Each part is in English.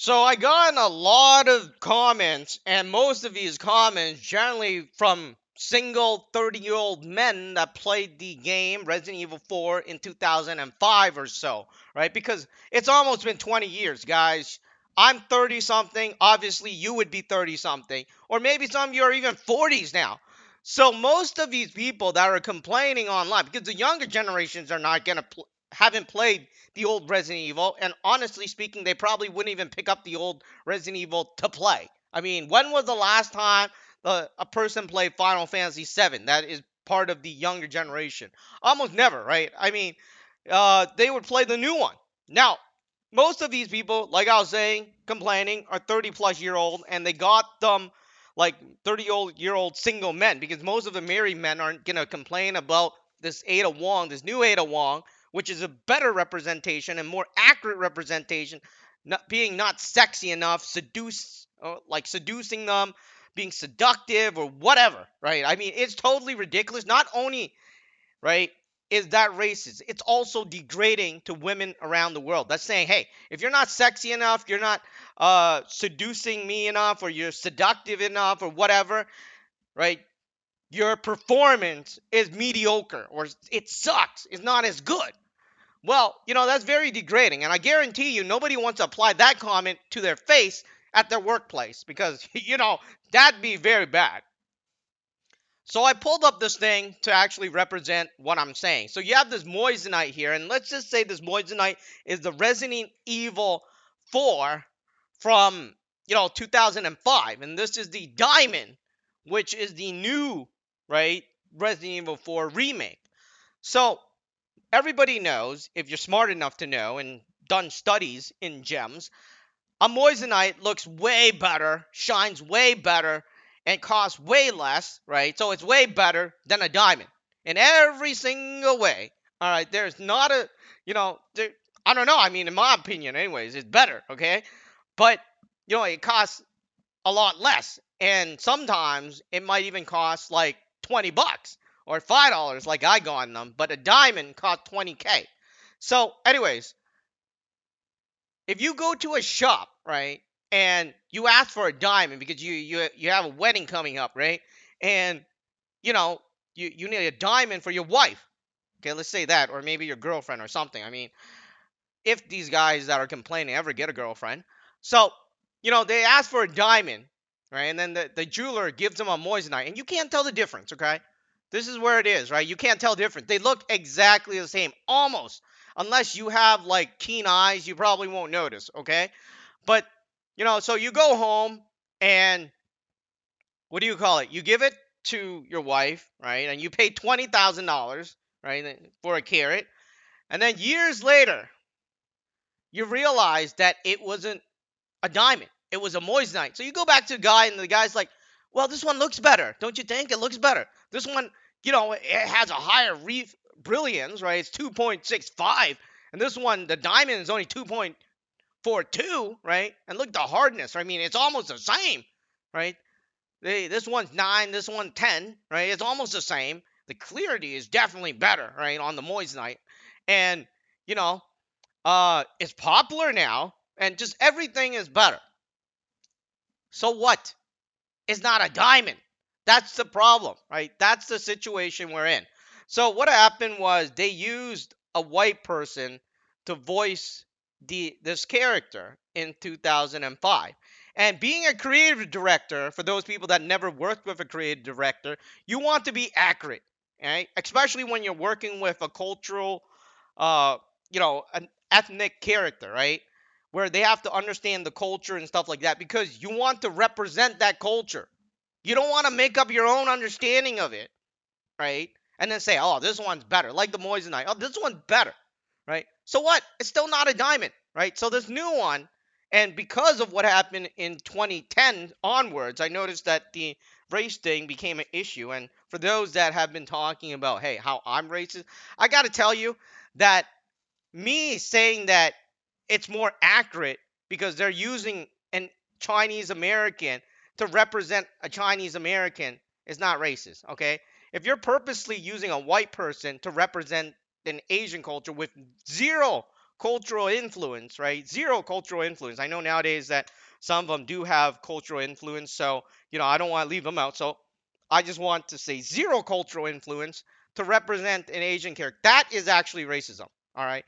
So I got a lot of comments, and most of these comments generally from single 30-year-old men that played the game Resident Evil 4 in 2005 or so, right? Because it's almost been 20 years, guys. I'm 30 something. Obviously, you would be 30 something. Or maybe some of you are even 40s now. So most of these people that are complaining online, because the younger generations are not going to haven't played the old Resident Evil, and honestly speaking, they probably wouldn't even pick up the old Resident Evil to play. I mean, when was the last time a person played Final Fantasy VII? That is part of the younger generation. Almost never, right? I mean, they would play the new one. Now, most of these people, like I was saying, complaining, are 30 plus year old, and they got them like 30-year-old single men, because most of the married men aren't gonna complain about this Ada Wong, this new Ada Wong, which is a better representation and more accurate representation, not being not sexy enough, like seducing them, being seductive or whatever, right? I mean, it's totally ridiculous. Not only, right, is that racist, it's also degrading to women around the world. That's saying, hey, if you're not sexy enough, you're not seducing me enough, or you're seductive enough, or whatever, right? Your performance is mediocre, or it sucks. It's not as good. Well, that's very degrading. And I guarantee you, nobody wants to apply that comment to their face at their workplace because, that'd be very bad. So I pulled up this thing to actually represent what I'm saying. So you have this Moissanite here, and let's just say this Moissanite is the Resident Evil 4 from, 2005. And this is the Diamond, which is the new, right, Resident Evil 4 remake. So everybody knows, if you're smart enough to know and done studies in gems, a moissanite looks way better, shines way better, and costs way less, right? So it's way better than a diamond in every single way. All right, there's not a, there, I don't know. I mean, in my opinion, anyways, it's better, okay? But, it costs a lot less. And sometimes it might even cost like 20 bucks or $5 like I got in them, but a diamond cost 20K. So, anyways, if you go to a shop, right, and you ask for a diamond because you have a wedding coming up, right? And you know, you need a diamond for your wife. Okay, let's say that, or maybe your girlfriend or something. I mean, if these guys that are complaining ever get a girlfriend. So, they ask for a diamond, right? And then the jeweler gives them a moissanite, and you can't tell the difference, okay? This is where it is, right? You can't tell the difference. They look exactly the same, almost. Unless you have like keen eyes, you probably won't notice, okay? But, so you go home and what do you call it? You give it to your wife, right? And you pay $20,000, right, for a carat. And then years later, you realize that it wasn't a diamond. It was a moissanite. So you go back to the guy, and the guy's like, well, this one looks better. Don't you think? It looks better. This one, it has a higher brilliance, right? It's 2.65. And this one, the diamond is only 2.42, right? And look at the hardness. I mean, it's almost the same, right? This one's 9, this one 10, right? It's almost the same. The clarity is definitely better, right, on the moissanite. And, you know, it's popular now, and just everything is better. So what? It's not a diamond. That's the problem, right? That's the situation we're in. So what happened was they used a white person to voice this character in 2005. And being a creative director, for those people that never worked with a creative director, you want to be accurate, right? Especially when you're working with a cultural, uh, an ethnic character, right? Where they have to understand the culture and stuff like that, because you want to represent that culture. You don't want to make up your own understanding of it, right? And then say, oh, this one's better, like the Moissanite. Oh, this one's better, right? So what? It's still not a diamond, right? So this new one, and because of what happened in 2010 onwards, I noticed that the race thing became an issue. And for those that have been talking about, hey, how I'm racist, I got to tell you that me saying that it's more accurate because they're using an Chinese American to represent a Chinese American is not racist, okay? If you're purposely using a white person to represent an Asian culture with zero cultural influence, right? Zero cultural influence. I know nowadays that some of them do have cultural influence, so I don't want to leave them out. So I just want to say zero cultural influence to represent an Asian character. That is actually racism. All right.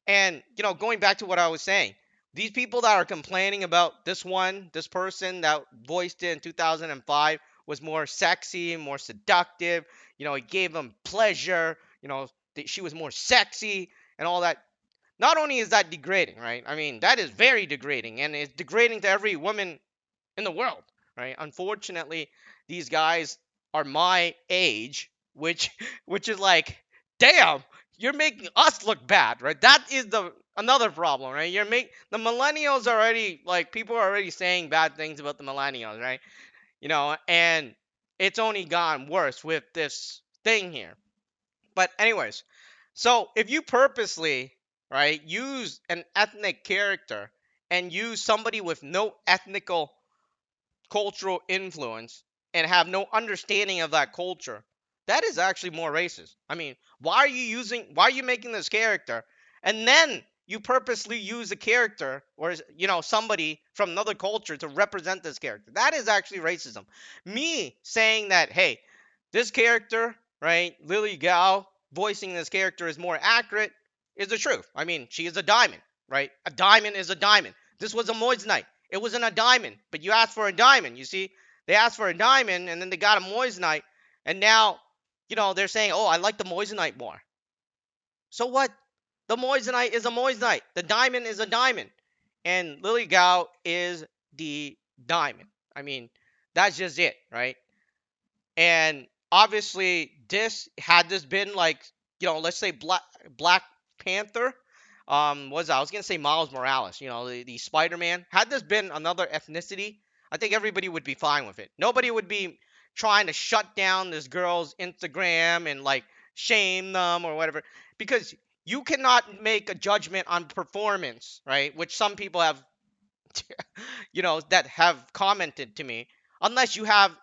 And going back to what I was saying, these people that are complaining about this person that voiced it in 2005 was more sexy, more seductive. It gave them pleasure. She was more sexy and all that. Not only is that degrading, right? I mean, that is very degrading, and it's degrading to every woman in the world, right? Unfortunately, these guys are my age, which which is like, damn, you're making us look bad, right? That is the another problem, right? The millennials already, like, people are already saying bad things about the millennials, right? And it's only gotten worse with this thing here. But anyways, so if you purposely, right, use an ethnic character and use somebody with no ethnical cultural influence and have no understanding of that culture, that is actually more racist. I mean, why are you making this character and then you purposely use a character or somebody from another culture to represent this character? That is actually racism. Me saying that, hey, this character, right, Lily Gao voicing this character is more accurate is the truth. I mean, she is a diamond, right? A diamond is a diamond. This was a Moissanite. It wasn't a diamond, but you asked for a diamond. You see, they asked for a diamond, and then they got a Moissanite, and now, they're saying, "Oh, I like the Moissanite more." So what? The Moissanite is a Moissanite. The diamond is a diamond, and Lily Gao is the diamond. I mean, that's just it, right? And obviously, this been like, let's say Black Panther, was I was gonna say Miles Morales, the Spider-Man. Had this been another ethnicity, I think everybody would be fine with it. Nobody would be trying to shut down this girl's Instagram and like shame them or whatever, because you cannot make a judgment on performance, right? Which some people have, that have commented to me, unless you have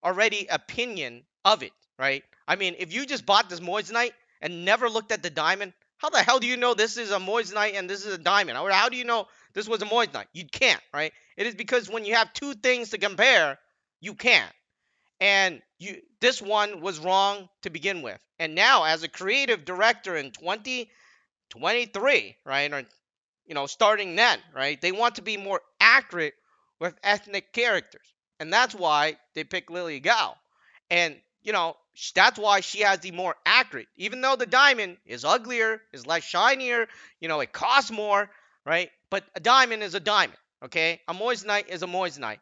already opinion of it, right? I mean, if you just bought this Moissanite and never looked at the diamond, how the hell do you know this is a Moissanite and this is a diamond? Or how do you know this was a Moissanite? You can't, right? It is because when you have two things to compare, you can't. And this one was wrong to begin with. And now, as a creative director in 2023, right, or starting then, right? They want to be more accurate with ethnic characters. And that's why they pick Lily Gao. And, that's why she has the more accurate, even though the diamond is uglier, is less shinier, it costs more, right? But a diamond is a diamond, okay? A moissanite is a moissanite.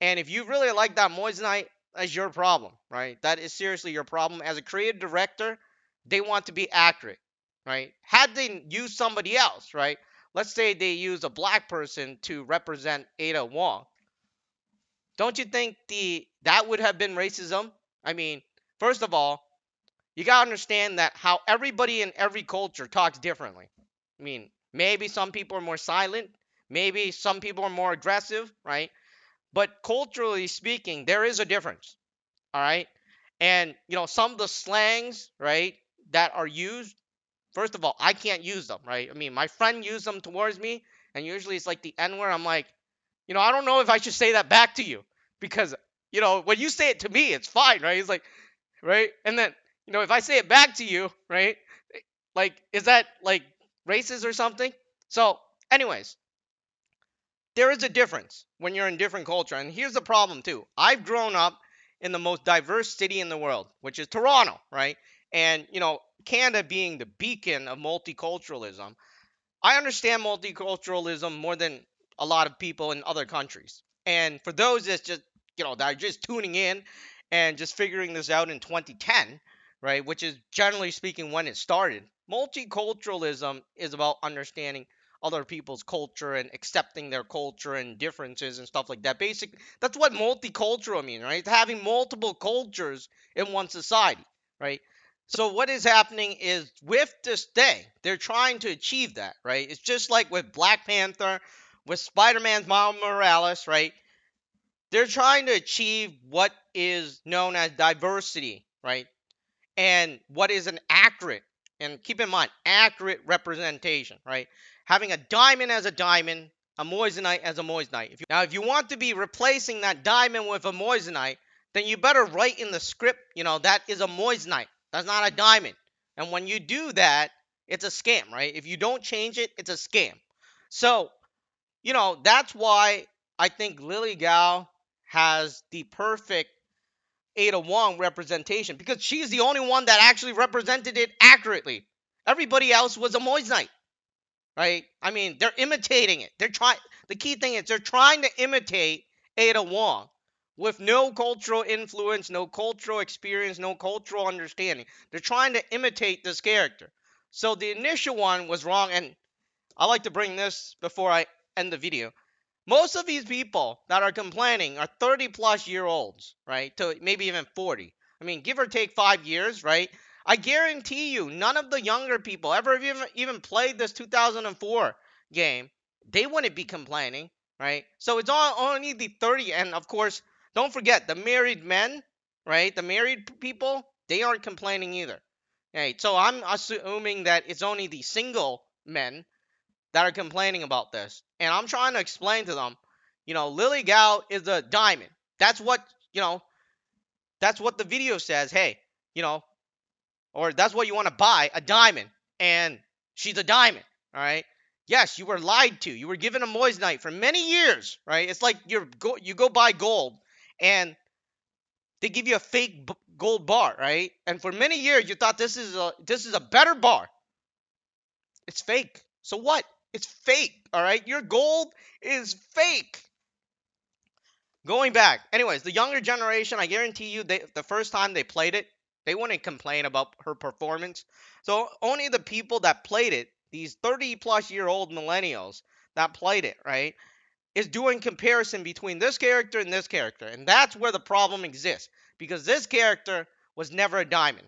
And if you really like that moissanite, that's your problem, right? That is seriously your problem. As a creative director, they want to be accurate, right? Had they used somebody else, right? Let's say they use a black person to represent Ada Wong. Don't you think that would have been racism? I mean, first of all, you gotta understand that how everybody in every culture talks differently. I mean, maybe some people are more silent, maybe some people are more aggressive, right? But culturally speaking, there is a difference. All right. And, some of the slangs, right, that are used, first of all, I can't use them, right? I mean, my friend used them towards me, and usually it's like the N word. I'm like, I don't know if I should say that back to you because, when you say it to me, it's fine, right? It's like, right? And then, if I say it back to you, right? Like, is that like racist or something? So, anyways, there is a difference when you're in different culture. And here's the problem too. I've grown up in the most diverse city in the world, which is Toronto, right? And, Canada being the beacon of multiculturalism, I understand multiculturalism more than a lot of people in other countries. And for those that's just, that are just tuning in and just figuring this out in 2010, right, which is generally speaking when it started, multiculturalism is about understanding other people's culture and accepting their culture and differences and stuff like that. That's what multicultural means, right? Having multiple cultures in one society, right? So what is happening is with this thing, they're trying to achieve that, right? It's just like with Black Panther, with Spider-Man's Miles Morales, right? They're trying to achieve what is known as diversity, right? And what is an accurate, and keep in mind, accurate representation, right? having a diamond as a diamond, a moissanite as a moissanite. If you want to be replacing that diamond with a moissanite, then you better write in the script, that is a moissanite. That's not a diamond. And when you do that, it's a scam, right? If you don't change it, it's a scam. So, that's why I think Lily Gao has the perfect Ada Wong representation because she's the only one that actually represented it accurately. Everybody else was a Moissanite, right? I mean, they're imitating it. They're trying. The key thing is they're trying to imitate Ada Wong with no cultural influence, no cultural experience, no cultural understanding. They're trying to imitate this character. So the initial one was wrong, and I like to bring this before I end the video. Most of these people that are complaining are 30 plus year olds, right? To maybe even 40. I mean, give or take 5 years, right? I guarantee you, none of the younger people ever even played this 2004 game. They wouldn't be complaining, right? So it's all only the 30. And of course, don't forget the married men, right? The married people, they aren't complaining either. Right? So I'm assuming that it's only the single men that are complaining about this. And I'm trying to explain to them, Lily Gao is a diamond. That's what, you know, that's what the video says. Hey, you know, or that's what you want to buy, a diamond. And she's a diamond, all right? Yes, you were lied to. You were given a moissanite for many years, right? It's like you go buy gold and they give you a fake gold bar, right? And for many years you thought this is a better bar. It's fake. So what? It's fake, all right? Your gold is fake. Going back. Anyways, the younger generation, I guarantee you, the first time they played it, they wouldn't complain about her performance. So only the people that played it, these 30 plus year old millennials that played it, right, is doing comparison between this character and this character. And that's where the problem exists. Because this character was never a diamond.